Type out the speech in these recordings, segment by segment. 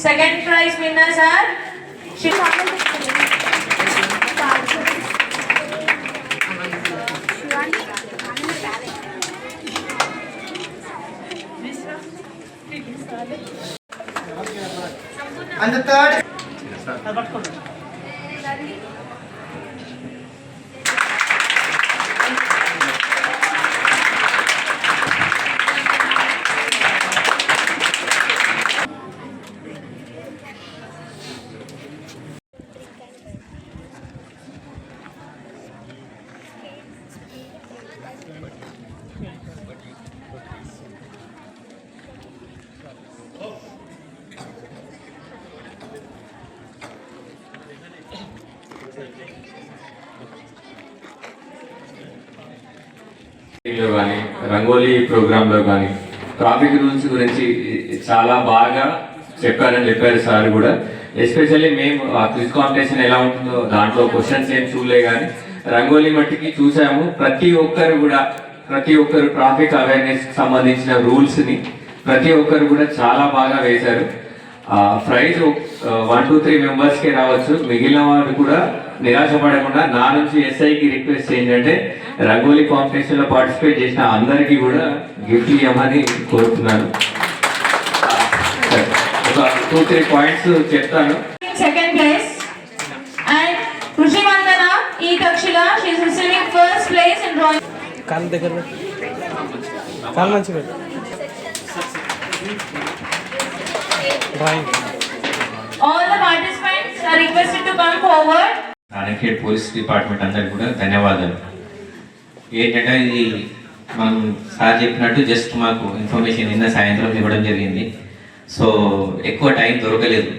Second prize winners are and the third కానీ రంగోలీ ప్రోగ్రాంలో కానీ ట్రాఫిక్ రూల్స్ గురించి చాలా బాగా చెప్పారు సార్ కూడా. ఎస్పెషల్లీ మేము ఆ క్విజ్ కాంపిటీషన్ ఎలా ఉంటుందో దాంట్లో క్వశ్చన్స్ ఏం చూడలే కానీ రంగోలీ మట్టికి చూసాము. ప్రతి ఒక్కరు ట్రాఫిక్ అవేర్నెస్ సంబంధించిన రూల్స్ని ప్రతి ఒక్కరు కూడా చాలా బాగా వేశారు. ప్రైజ్ 1, 2, 3 మెంబర్స్కే రావచ్చు. మిగిలిన వాళ్ళు కూడా నిరాశపడకుండా నా నుంచి ఎస్ఐకి రిక్వెస్ట్ ఏంటంటే రంగోలీ కాంపిటీషన్లో పార్టిసిపేట్ చేసిన అందరికీ కూడా గిఫ్ట్ ఇవ్వమని కోరుతున్నాను. ఒక 2-3 పాయింట్స్ చెప్తాను. సెకండ్ ప్లేస్ అండ్ కృషి వందన ఈ కక్షలో she is receiving first place in drawing. కాల్ దగ్గర కాల్ మంచిగా drawing. All the participants are requested to come forward. Narayankhed police department అందరికి కూడా ధన్యవాదాలు. ఏంటంటే ఇది మనం సార్ చెప్పినట్టు జస్ట్ మాకు ఇన్ఫర్మేషన్ నిన్న సాయంత్రం ఇవ్వడం జరిగింది. సో ఎక్కువ టైం దొరకలేదు.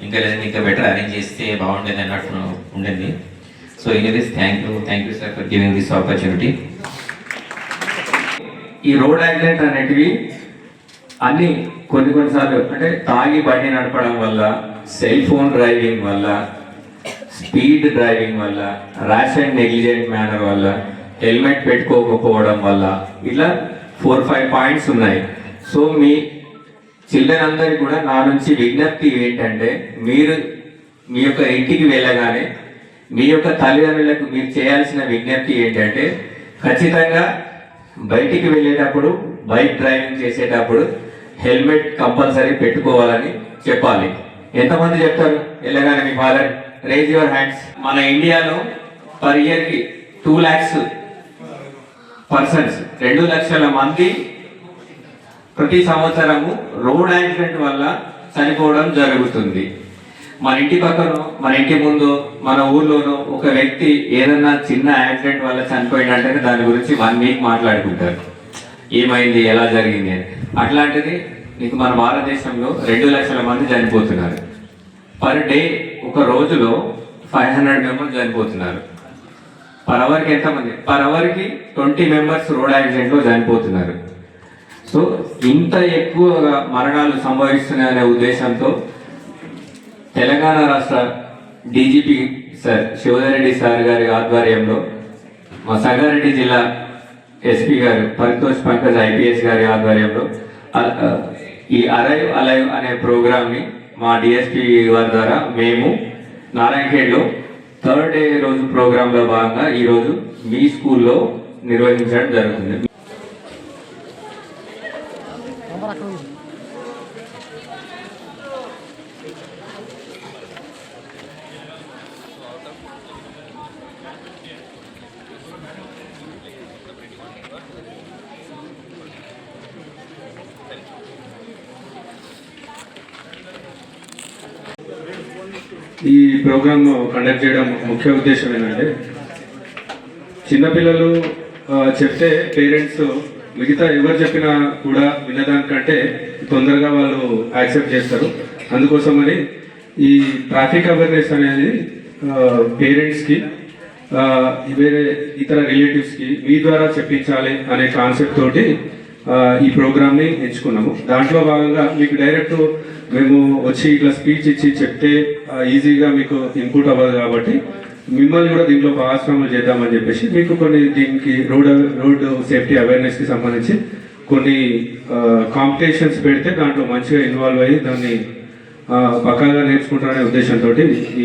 ఇంకా బెటర్ అరేంజ్ చేస్తే బాగుండేది అన్నట్టు ఉండేది. So anyways thank you sir for giving this opportunity. ఈ రోడ్ యాక్సిడెంట్ అనేటివి అన్ని కొన్నిసార్లు అంటే తాగి బండి నడపడం వల్ల, సెల్ ఫోన్ డ్రైవింగ్ వల్ల, స్పీడ్ డ్రైవింగ్ వల్ల, ర్యాష్ అండ్ నెగ్లిజెంట్ మేనర్ వల్ల, హెల్మెట్ పెట్టుకోకపోవడం వల్ల ఇట్లా 4-5 పాయింట్స్ ఉన్నాయి. సో మీ చిల్డ్రన్ అందరికీ కూడా నా నుంచి విజ్ఞప్తి ఏంటంటే మీరు మీ యొక్క ఇంటికి వెళ్ళగానే మీ యొక్క తల్లిదండ్రులకు మీరు చేయాల్సిన విజ్ఞప్తి ఏంటంటే ఖచ్చితంగా బయటికి వెళ్ళేటప్పుడు, బైక్ డ్రైవింగ్ చేసేటప్పుడు హెల్మెట్ కంపల్సరీ పెట్టుకోవాలని చెప్పాలి. ఎంతమంది చెప్తారు వెళ్ళగానే మీ ఫాదర్? Raise your hands. మన ఇండియాలో పర్ ఇయర్కి 2 lakhs పర్సన్స్ 2 లక్షల మంది ప్రతి సంవత్సరము రోడ్ యాక్సిడెంట్ వల్ల చనిపోవడం జరుగుతుంది. మన ఇంటి పక్కన, మన ఇంటి ముందు, మన ఊర్లోనూ ఒక వ్యక్తి ఏదన్నా చిన్న యాక్సిడెంట్ వల్ల చనిపోయినట్టే దాని గురించి 1 week మాట్లాడుకుంటారు, ఏమైంది, ఎలా జరిగింది అని. అట్లాంటిది నీకు మన భారతదేశంలో 2 లక్షల మంది చనిపోతున్నారు. పర్ డే ఒక రోజులో 500 మెంబర్స్ చనిపోతున్నారు. పర్ అవర్కి ఎంతమంది? పర్ అవర్కి 20 మెంబర్స్ రోడ్ యాక్సిడెంట్లో చనిపోతున్నారు. సో ఇంత ఎక్కువగా మరణాలు సంభవిస్తున్నాయనే ఉద్దేశంతో తెలంగాణ రాష్ట్ర DGP sir Shivadhar Reddy sir గారి ఆధ్వర్యంలో మా సంగారెడ్డి జిల్లా ఎస్పీ గారు పరితోష్ పంకజ్ ఐపీఎస్ గారి ఆధ్వర్యంలో ఈ అరైవ్ అలైవ్ అనే ప్రోగ్రామ్ని మా డిఎస్పీ వారి ద్వారా మేము నారాయణఖేడ్లో 3rd డే రోజు ప్రోగ్రాంలో భాగంగా ఈరోజు మీ స్కూల్లో నిర్వహించడం జరుగుతుంది. ఈ ప్రోగ్రామ్ కండక్ట్ చేయడం ముఖ్య ఉద్దేశం ఏంటంటే చిన్నపిల్లలు చెప్తే పేరెంట్స్ మిగతా ఎవరు చెప్పినా కూడా వినడానికంటే తొందరగా వాళ్ళు యాక్సెప్ట్ చేస్తారు. అందుకోసమని ఈ ట్రాఫిక్ అవేర్నెస్ అనేది పేరెంట్స్కి వేరే ఇతర రిలేటివ్స్కి మీ ద్వారా చెప్పించాలి అనే కాన్సెప్ట్ తోటి ఈ ప్రోగ్రామ్ని ఎంచుకున్నాము. దాంట్లో భాగంగా మీకు డైరెక్ట్ మేము వచ్చి ఇట్లా స్పీచ్ ఇచ్చి చెప్తే ఈజీగా మీకు ఇన్పుట్ అవ్వదు కాబట్టి మిమ్మల్ని కూడా దీంట్లో భాగస్వాములు చేద్దామని చెప్పేసి మీకు కొన్ని దీనికి రోడ్ సేఫ్టీ అవేర్నెస్కి సంబంధించి కొన్ని కాంపిటీషన్స్ పెడితే దాంట్లో మంచిగా ఇన్వాల్వ్ అయ్యి దాన్ని పక్కాగా నేర్చుకుంటారనే ఉద్దేశంతో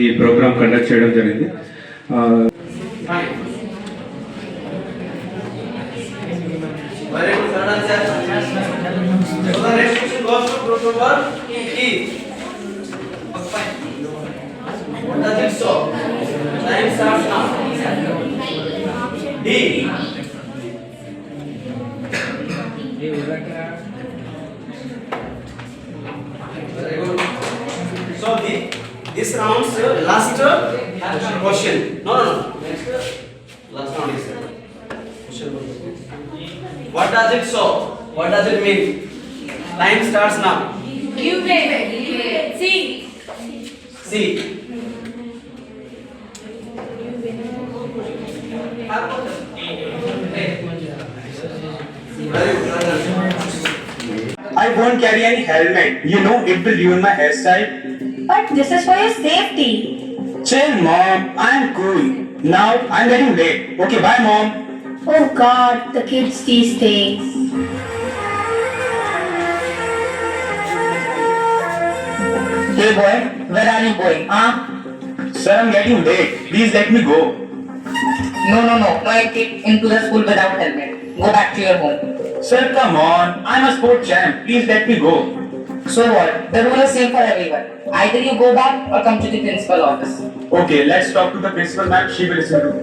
ఈ ప్రోగ్రామ్ కండక్ట్ చేయడం జరిగింది. Very good, third answer. So the next question goes to group number E. What does it show? Time starts now. D. Very good. So this round's last question. No. Next last round is question. What does it show? What does it mean? Time starts now. C. I won't carry any helmet. You know it will ruin my hairstyle. But this is for your safety. Chill, mom. I'm cool. Now I'm getting late. Okay, bye, mom. Oh God, the kids these days. Hey, boy. Where are you going? Sir, I'm getting late. Please let me go. No entry into the school without helmet. Go back to your home. Sir, come on. I'm a sport champ. Please let me go. So what? The rule is same for everyone. Either you go back or come to the principal office. Okay, let's talk to the principal, ma'am. She will listen to me.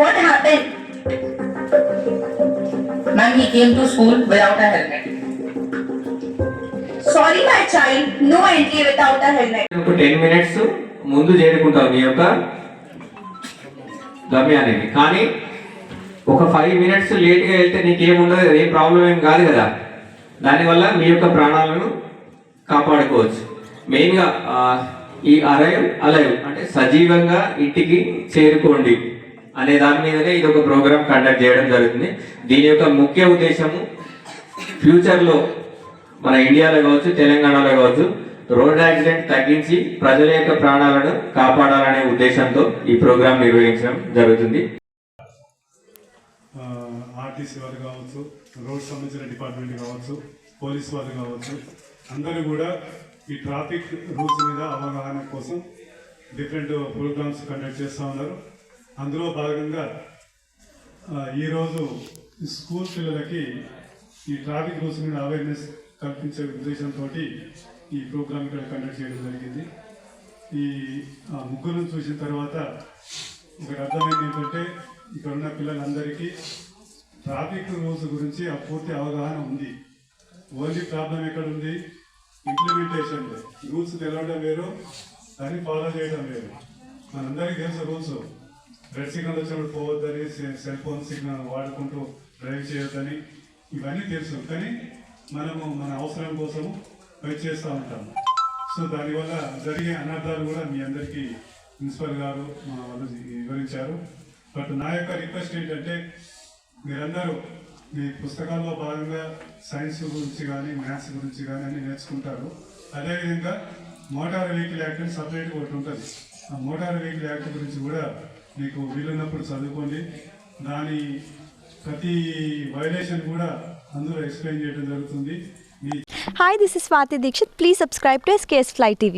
What happened? Ma'am, he came to school without a helmet. Sorry, my child. No entry without a helmet. ఒక 10 minutes ముందు చేరుకుంటావు నీ యొక్క గమ్యానికి. కానీ ఒక 5 minutes లేట్గా వెళ్తే నీకేముండదు, ఏం ప్రాబ్లం ఏం కాదు కదా. దానివల్ల మీ యొక్క ప్రాణాలను కాపాడుకోవచ్చు. మెయిన్గా ఈ అలైవ్ అంటే సజీవంగా ఇంటికి చేరుకోండి అనే దాని మీదనే ఇది ఒక ప్రోగ్రామ్ కండక్ట్ చేయడం జరుగుతుంది. దీని యొక్క ముఖ్య ఉద్దేశము ఫ్యూచర్లో మన ఇండియాలో కావచ్చు, తెలంగాణలో కావచ్చు, రోడ్ యాక్సిడెంట్ తగ్గించి ప్రజల యొక్క ప్రాణాలను కాపాడాలనే ఉద్దేశంతో ఈ ప్రోగ్రాం నిర్వహించడం జరుగుతుంది. ఆర్టీసీ వారు కావచ్చు, రోడ్ సంబంధించిన డిపార్ట్మెంట్ కావచ్చు, పోలీస్ వారు కావచ్చు, అందరూ కూడా ఈ ట్రాఫిక్ రూల్స్ మీద అవగాహన కోసం డిఫరెంట్ ప్రోగ్రామ్స్ కండక్ట్ చేస్తూ ఉన్నారు. అందులో భాగంగా ఈరోజు స్కూల్ పిల్లలకి ఈ ట్రాఫిక్ రూల్స్ మీద అవేర్నెస్ కల్పించే ఉద్దేశంతో ఈ ప్రోగ్రామ్ ఇక్కడ కండక్ట్ చేయడం జరిగింది. ఈ ముగ్గురు చూసిన తర్వాత ఒకటి అర్థమైంది ఏంటంటే ఇక్కడ ఉన్న పిల్లలందరికీ ట్రాఫిక్ రూల్స్ గురించి పూర్తి అవగాహన ఉంది. ఓన్లీ ప్రాబ్లం ఎక్కడ ఉంది? ఇంప్లిమెంటేషన్. రూల్స్ తెలవడం వేరు, దాన్ని ఫాలో చేయడం వేరు. మనందరికీ తెలుసు రూల్స్. రెడ్ సిగ్నల్ వచ్చినప్పుడు పోవద్దని, సెల్ ఫోన్ సిగ్నల్ వాడుకుంటూ డ్రైవ్ చేయొద్దని, ఇవన్నీ తెలుసు. కానీ మనము మన అవసరం కోసము వెయిట్ చేస్తూ ఉంటాము. సో దానివల్ల జరిగే అనర్థాలు కూడా మీ అందరికీ ప్రిన్సిపల్ గారు మా వాళ్ళు వివరించారు. బట్ నా యొక్క రిక్వెస్ట్ ఏంటంటే మీరందరూ మీ పుస్తకాల్లో భాగంగా సైన్స్ గురించి కానీ, మ్యాథ్స్ గురించి కానీ అన్నీ నేర్చుకుంటారు. అదేవిధంగా మోటార్ వెహికల్ యాక్ట్ అని సపరేట్గా ఒకటి ఉంటుంది. ఆ మోటార్ వెహికల్ యాక్ట్ గురించి కూడా మీకు వీలున్నప్పుడు చదువుకోండి. దాని ప్రతి వైలేషన్ కూడా అందులో ఎక్స్ప్లెయిన్ చేయడం జరుగుతుంది. Hi, this is Swati Dikshit. Please subscribe to SKS Fly TV.